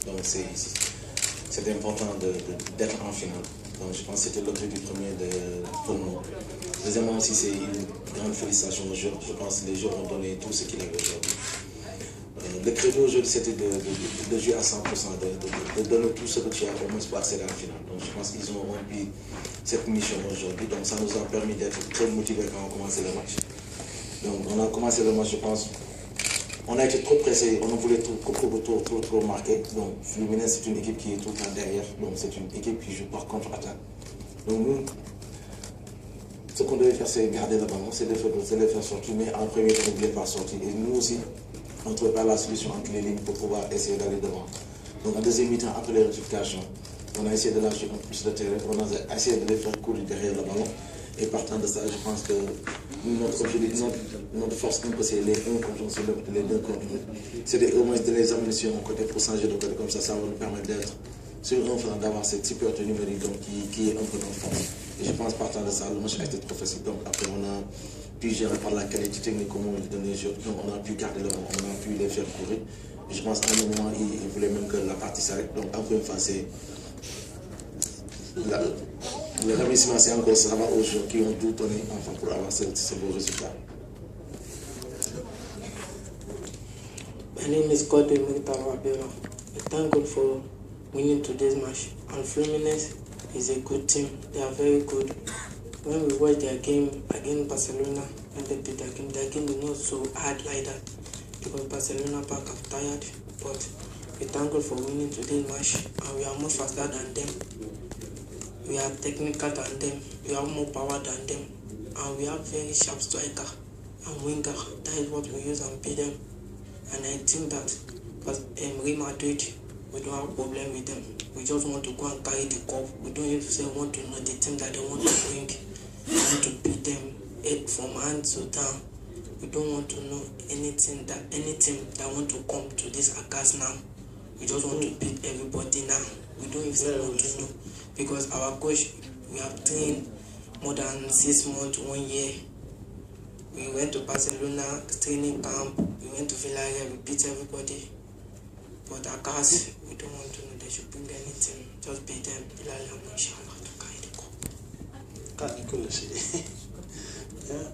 Donc c'est important d'être en finale. Donc je pense que c'était l'objectif premier pour nous. Deuxièmement aussi, c'est une grande félicitation aux joueurs. Je pense que les joueurs ont donné tout ce qu'ils avaient aujourd'hui. Le credo aujourd'hui, c'était de jouer à 100%, de donner tout ce que tu as au moins pour accéder à la finale. Donc je pense qu'ils ont rempli cette mission aujourd'hui. Donc ça nous a permis d'être très motivés quand on a commencé le match. Donc on a commencé le match, je pense. On a été trop pressé, on voulait trop marquer. Donc Fluminense, c'est une équipe qui est tout le temps derrière. Donc c'est une équipe qui joue par contre-attaque. Donc nous, ce qu'on devait faire, c'est garder le ballon, c'est de les faire sortir. Mais en premier temps, on ne voulait pas sortir. Et nous aussi, on ne trouvait pas la solution entre les lignes pour pouvoir essayer d'aller devant. Donc en deuxième mi-temps, après les rectifications, on a essayé de lâcher un peu plus de terrain, on a essayé de les faire courir derrière le ballon. Et partant de ça, je pense que notre force un peu, c'est les 1 contre 1, les 2 contre 1. C'est au moins de les amener sur un côté pour changer de côté, comme ça va nous permettre d'être sur un flanc, d'avoir cette superiorisation numérique donc, qui est un peu notre force. Et je pense partant de ça, le match a été trop facile. Donc après, on a pu gérer par la qualité technique, comme on dit dans les jeux. Donc on a pu garder le ballon, on a pu les faire courir. Et je pense qu'à un moment, ils voulaient même que la partie s'arrête. Donc encore une fois, c'est le remerciement, c'est encore ça va aux joueurs qui ont tout donné enfin, pour avoir ce beau résultat. My name is Godwin Murtala. We thank God for winning today's match. And Fluminense is a good team. They are very good. When we watch their game against Barcelona and they beat their game is not so hard like that because Barcelona back are tired. But we thank God for winning today's match, and we are more faster than them. We are technical than them. We have more power than them, and we have very sharp striker and winger. That is what we use and beat them. And I think that Real Madrid, we don't have problem with them. We just want to go and carry the cup. We don't even say want to know the team that they want to bring. We want to beat them from hand to down. We don't want to know any team that want to come to this Akas now. We just want to beat everybody now. We don't even want to know. Because our coach, we have trained more than 6 months, 1 year. We went to Barcelona training camp. We went to Villarreal. We beat everybody. But Akas, we don't want to know they should bring anything. Just beat them. Villarreal, inshallah, to carry the cup. Can't you see? Yeah.